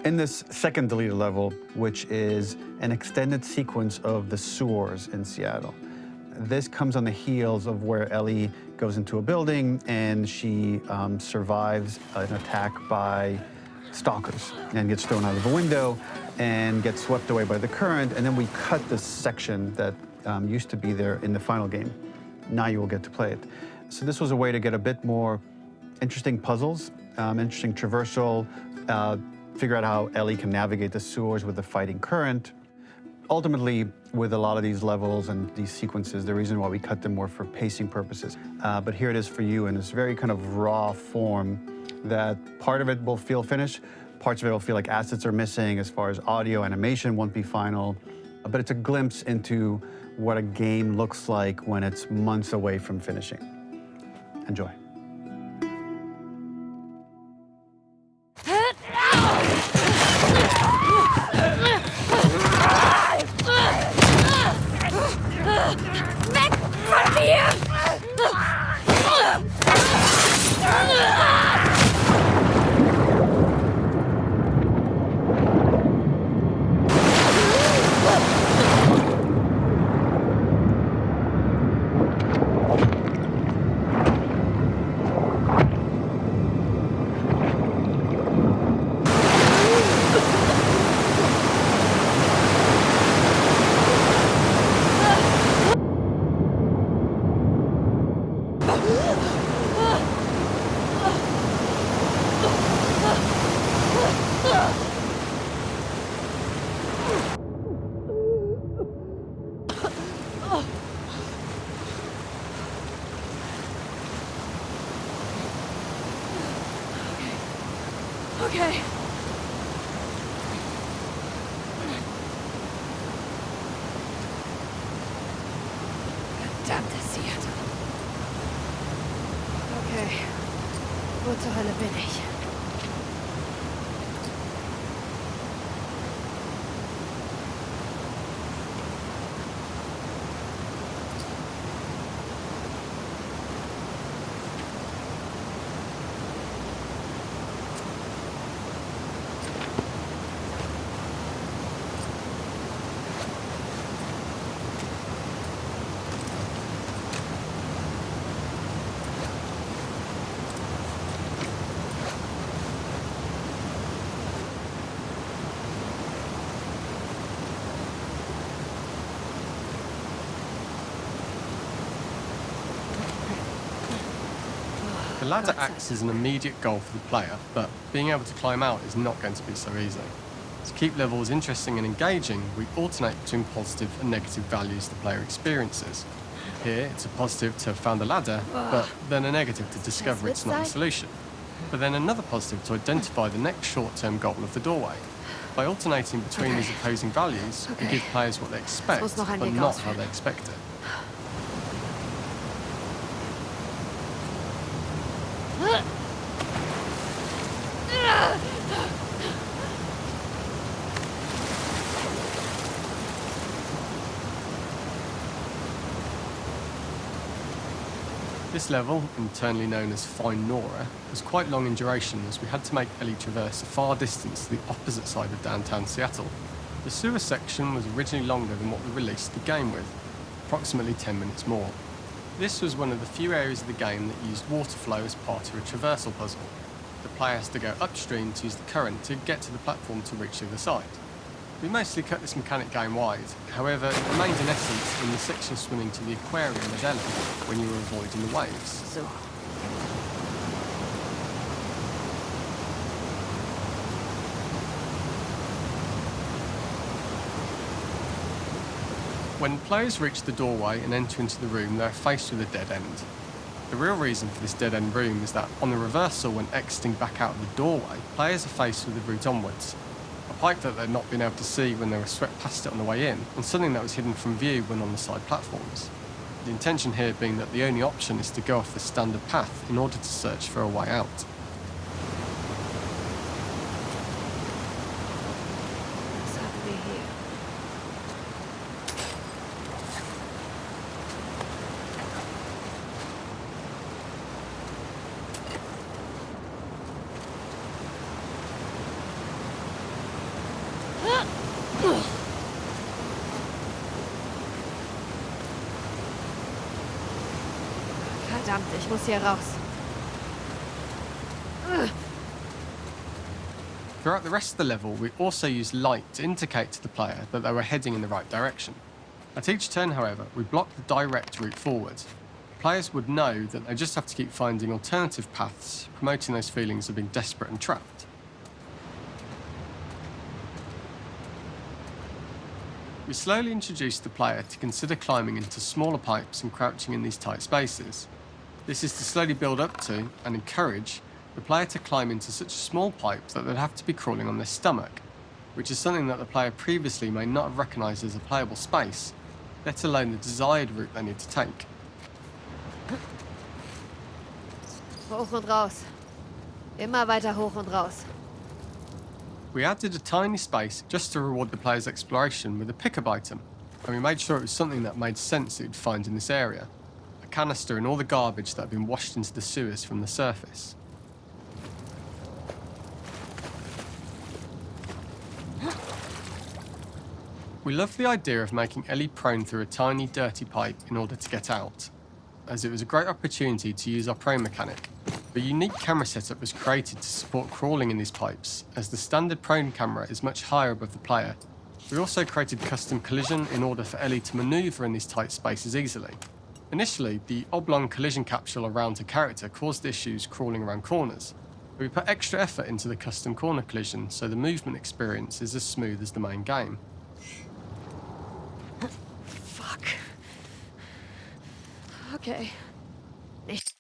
In this second deleted level, which is an extended sequence of the sewers in Seattle, this comes on the heels of where Ellie goes into a building and she survives an attack by stalkers and gets thrown out of a window and gets swept away by the current. And then we cut this section that used to be there in the final game. Now you will get to play it. So this was a way to get a bit more interesting puzzles, interesting traversal, figure out how Ellie can navigate the sewers with the fighting current. Ultimately, with a lot of these levels and these sequences, the reason why we cut them were for pacing purposes. But here it is for you in this very kind of raw form that part of it will feel finished, parts of it will feel like assets are missing as far as audio, animation won't be final. But it's a glimpse into what a game looks like when it's months away from finishing. Enjoy. Weg von mir! Okay. Verdammte Seattle. Okay. Wo zur Hölle bin ich? The ladder acts as an immediate goal for the player, but being able to climb out is not going to be so easy. To keep levels interesting and engaging, we alternate between positive and negative values the player experiences. Here, it's a positive to have found the ladder, but then a negative to discover it's not the solution. But then another positive to identify the next short-term goal of the doorway. By alternating between these opposing values, we give players what they expect, but not how they expect it. This level, internally known as Find Nora, was quite long in duration as we had to make Ellie traverse a far distance to the opposite side of downtown Seattle. The sewer section was originally longer than what we released the game with, approximately 10 minutes more. This was one of the few areas of the game that used water flow as part of a traversal puzzle. The player has to go upstream to use the current to get to the platform to reach the other side. We mostly cut this mechanic game wide, however it remained in essence in the section swimming to the aquarium at Ellie when you were avoiding the waves. So. When players reach the doorway and enter into the room, they are faced with a dead end. The real reason for this dead end room is that on the reversal when exiting back out of the doorway, players are faced with the route onwards. A pipe that they'd not been able to see when they were swept past it on the way in, and something that was hidden from view when on the side platforms. The intention here being that the only option is to go off the standard path in order to search for a way out. Was haben wir hier? Verdammt, ich muss hier raus. Throughout the rest of the level, we also used light to indicate to the player that they were heading in the right direction. At each turn, however, we blocked the direct route forward. Players would know that they just have to keep finding alternative paths, promoting those feelings of being desperate and trapped. We slowly introduced the player to consider climbing into smaller pipes and crouching in these tight spaces. This is to slowly build up to, and encourage, the player to climb into such a small pipe that they'd have to be crawling on their stomach, which is something that the player previously may not have recognised as a playable space, let alone the desired route they need to take. Hoch und raus. Immer weiter hoch und raus. We added a tiny space just to reward the player's exploration with a pickup item, and we made sure it was something that made sense that you'd find in this area. A canister and all the garbage that had been washed into the sewers from the surface. We loved the idea of making Ellie prone through a tiny, dirty pipe in order to get out, as it was a great opportunity to use our prone mechanic. A unique camera setup was created to support crawling in these pipes, as the standard prone camera is much higher above the player. We also created custom collision in order for Ellie to manoeuvre in these tight spaces easily. Initially, the oblong collision capsule around her character caused issues crawling around corners. We put extra effort into the custom corner collision, so the movement experience is as smooth as the main game. Fuck. Okay. Nicht.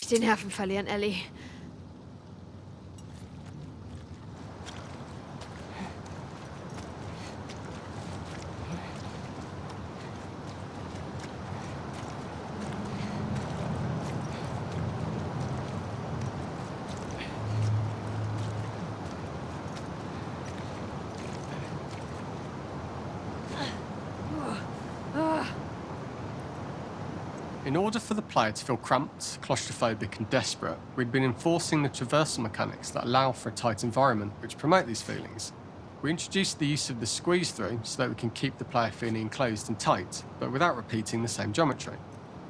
Den Nerven verlieren, Ellie. In order for the player to feel cramped, claustrophobic and desperate, we'd been enforcing the traversal mechanics that allow for a tight environment which promote these feelings. We introduced the use of the squeeze through so that we can keep the player feeling enclosed and tight, but without repeating the same geometry.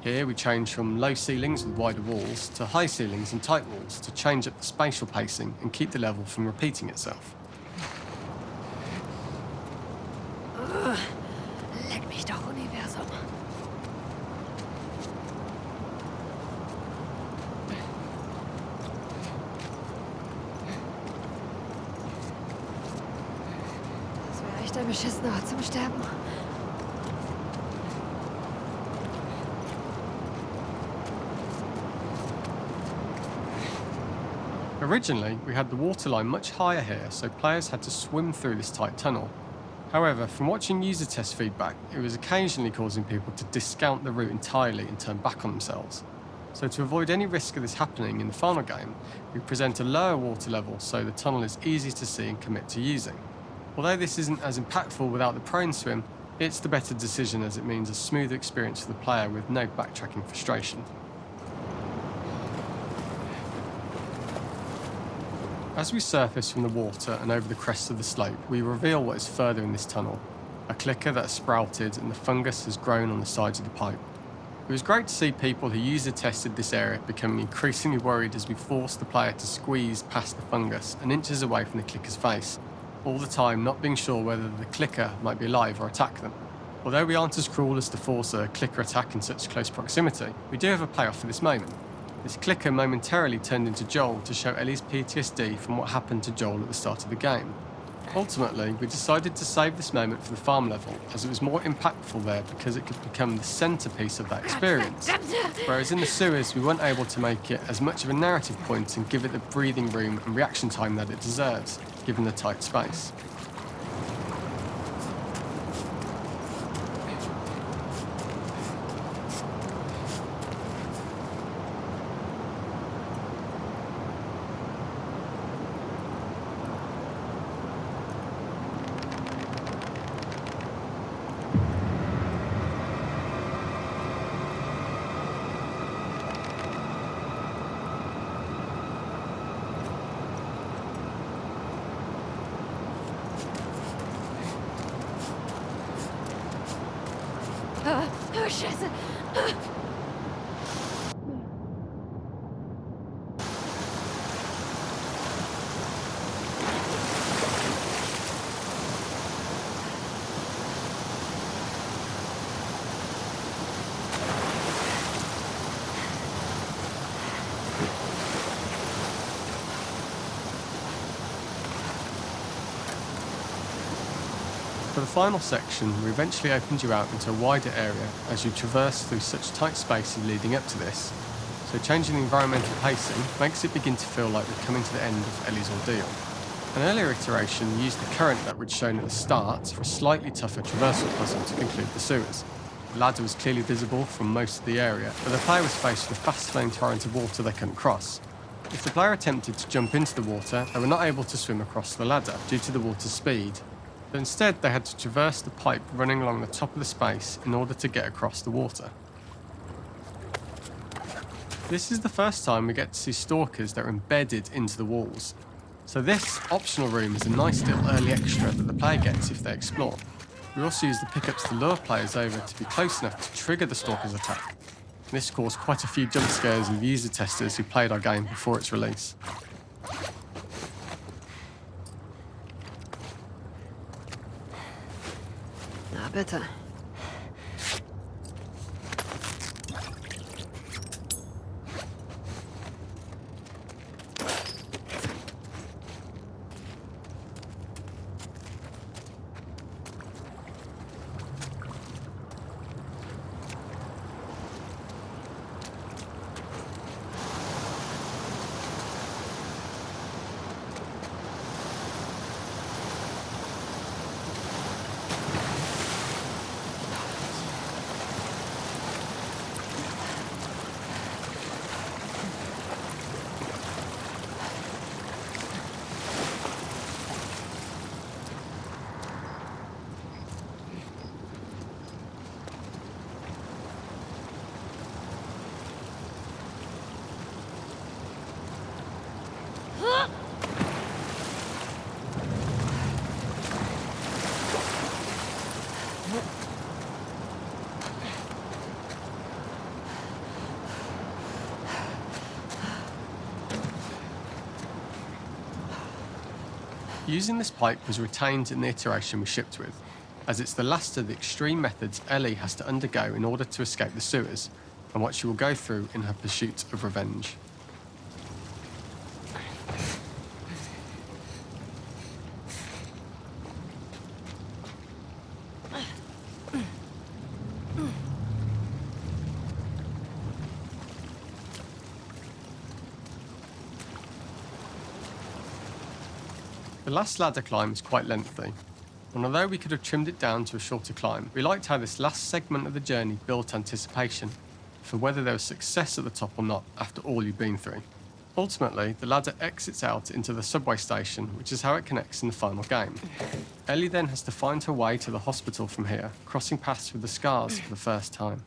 Here we change from low ceilings with wider walls to high ceilings and tight walls to change up the spatial pacing and keep the level from repeating itself. Leck mich doch, Universum. Das wäre echt ein beschissener Ort zum Sterben. Originally, we had the waterline much higher here, so players had to swim through this tight tunnel. However, from watching user test feedback, it was occasionally causing people to discount the route entirely and turn back on themselves. So to avoid any risk of this happening in the final game, we present a lower water level so the tunnel is easy to see and commit to using. Although this isn't as impactful without the prone swim, it's the better decision as it means a smoother experience for the player with no backtracking frustration. As we surface from the water and over the crest of the slope, we reveal what is further in this tunnel. A clicker that has sprouted and the fungus has grown on the sides of the pipe. It was great to see people who user tested this area becoming increasingly worried as we forced the player to squeeze past the fungus and inches away from the clicker's face, all the time not being sure whether the clicker might be alive or attack them. Although we aren't as cruel as to force a clicker attack in such close proximity, we do have a payoff for this moment. This clicker momentarily turned into Joel to show Ellie's PTSD from what happened to Joel at the start of the game. Ultimately, we decided to save this moment for the farm level, as it was more impactful there because it could become the centrepiece of that experience. Whereas in the sewers, we weren't able to make it as much of a narrative point and give it the breathing room and reaction time that it deserves, given the tight space. Scheiße. For the final section, we eventually opened you out into a wider area as you traverse through such tight spaces leading up to this. So changing the environmental pacing makes it begin to feel like we're coming to the end of Ellie's ordeal. An earlier iteration used the current that we'd shown at the start for a slightly tougher traversal puzzle to conclude the sewers. The ladder was clearly visible from most of the area, but the player was faced with a fast-flowing torrent of water they couldn't cross. If the player attempted to jump into the water, they were not able to swim across the ladder due to the water's speed. But instead, they had to traverse the pipe running along the top of the space in order to get across the water. This is the first time we get to see stalkers that are embedded into the walls. So this optional room is a nice little early extra that the player gets if they explore. We also use the pickups to lure players over to be close enough to trigger the stalker's attack. This caused quite a few jump scares with user testers who played our game before its release. Na bitte. Using this pipe was retained in the iteration we shipped with, as it's the last of the extreme methods Ellie has to undergo in order to escape the sewers, and what she will go through in her pursuit of revenge. The last ladder climb is quite lengthy, and although we could have trimmed it down to a shorter climb, we liked how this last segment of the journey built anticipation for whether there was success at the top or not after all you've been through. Ultimately, the ladder exits out into the subway station, which is how it connects in the final game. Ellie then has to find her way to the hospital from here, crossing paths with the scars for the first time.